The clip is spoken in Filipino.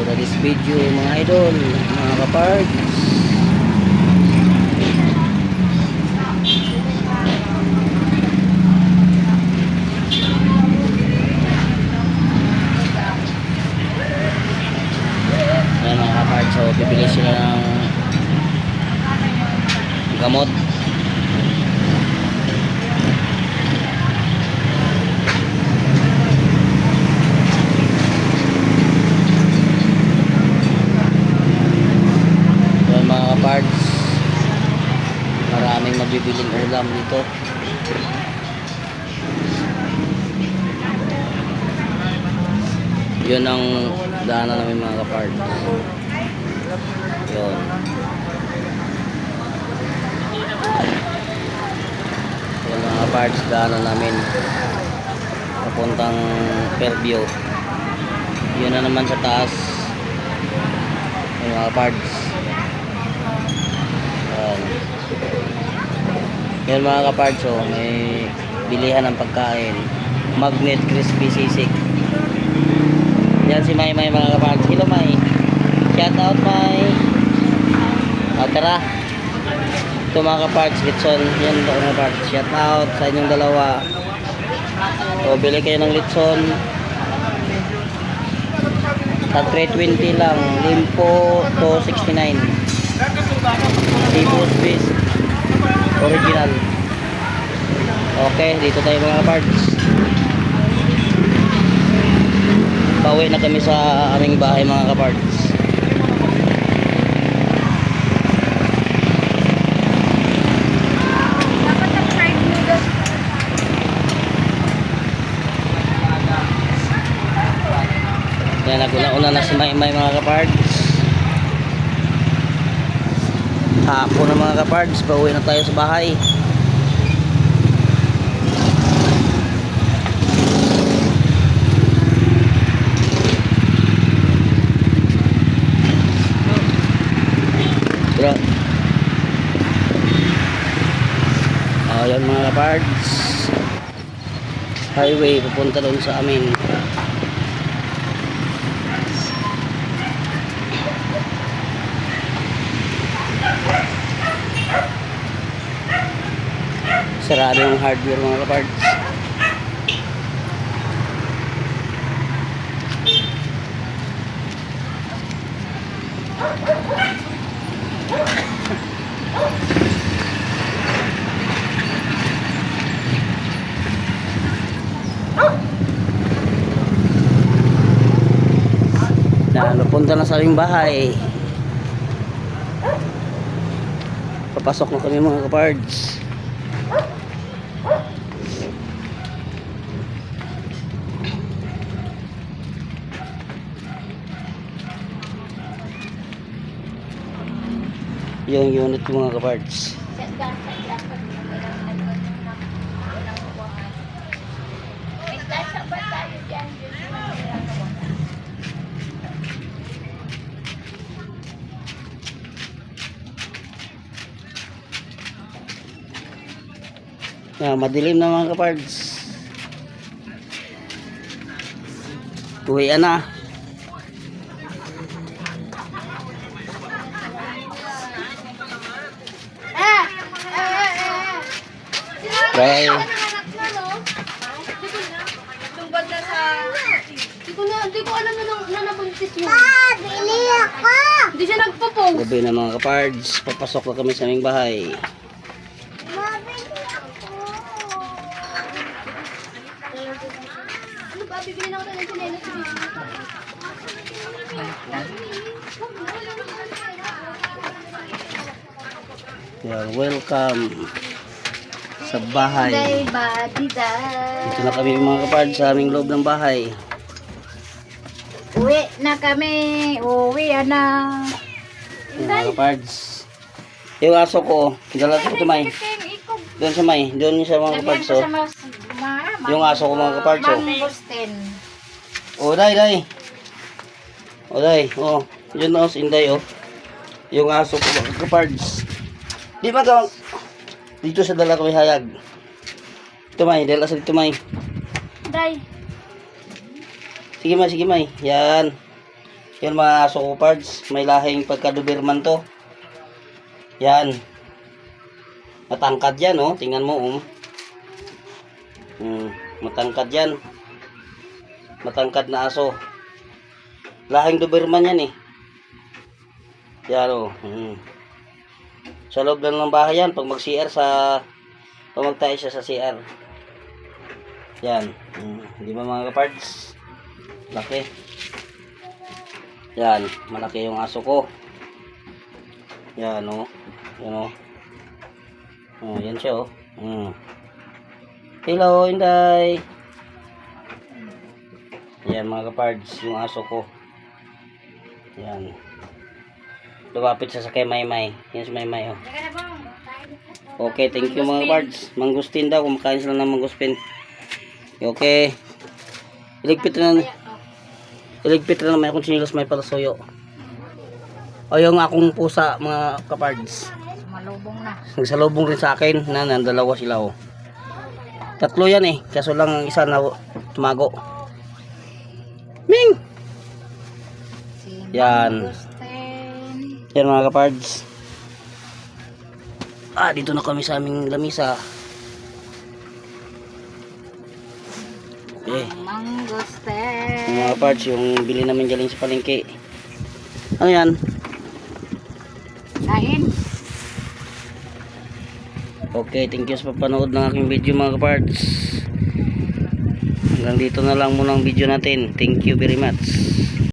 for this video mga idol, mga kapards. Ayan mga kapards, so bibili sila ng gamot. Parts, maraming mabibiling ulam dito. Yun ang daanan namin mga kaparts. Yun. Yun mga kaparts, daanan namin papuntang Fairview. Yun na naman sa taas. Yun mga kaparts. Yan mga kapards, oh, may bilihan ng pagkain. Magnet Crispy Sisig. Yan si May mga kapards. Hello May. Shout out May. Tara. Ito mga kapards, litson. Yan mga kapards. Shout out sa inyong dalawa. So bili kayo ng litson. Tag 320 lang. Limpo to 69. Cebu Swiss original. Okay, dito tayo mga parts. Pauwi na kami sa aming bahay mga kaparts. Yan, naguna-una na si May mga kaparts. Hapon na mga kapards, pauwi na tayo sa bahay. Ayan mga kapards, highway pupunta doon sa amin. Sarado yung hardware mga kapards. Napunta na sa aming bahay. Papasok na kami mga kapards. Yung unit mga kapards. Madilim na mga kapards. Uwian na. Bye. Hindi ko alam na nabuntis mo. Bili ako. Hindi siya nagpo-post. Gabi na mga kapards, papasok na kami sa aming bahay. Ano ba? Bibili na ako tayo ng sinelas. Welcome sa bahay. Dito na kami mga kapards sa aming loob ng bahay. Uwi na kami. Uwi na. Mga kapards. Yung aso ko, dala ko ito May. Doon sa May. Doon sa mga kapards. So, yung aso ko mga kapards. Oh, day. Oh, day. Oh, yun o, Inday oh. Yung aso ko mga kapards. Di ba ka dito sa dala ko may hayag. Ito May, dala sa dito May. Day. Sige May. Yan. Yan mga aso ko parts. May lahing pagka-Doberman to. Yan. Matangkad yan, oh. Tingnan mo, oh. Matangkad yan. Matangkad na aso. Lahing Doberman yan, eh. Yan, oh. Sa loob lang ng bahay yan. Pag mag-CR pag magtayo siya sa CR. Yan. Di ba mga kapards? Laki. Yan. Malaki yung aso ko. Yan, oh. Yan, oh. Oh, yan siya, oh. Hello, Inday. Yan mga kapards, yung aso ko. Yan. Lumapit siya sa kay Maymay. Yan si Maymay, oh. Okay, thank you mga kapards. Mangustin daw, kumakain sila ng mangustin. Okay. Iligpit na naman akong sinilas may palasuyo. O yung akong pusa mga kapards. Malubong na. Nagsalubong rin sa akin. Dalawa sila, oh. 3 yan, eh. Kaso lang ang isa na tumago. Ming! Yan. Yan mga kapards. Dito na kami sa aming lamisa. Okay. Mangustin. Yung mga kapards, yung bili namin galing sa palengke. Ano yan? Kain. Okay, thank you sa papanood ng aking video mga kapards. Hanggang dito na lang muna ang video natin. Thank you very much.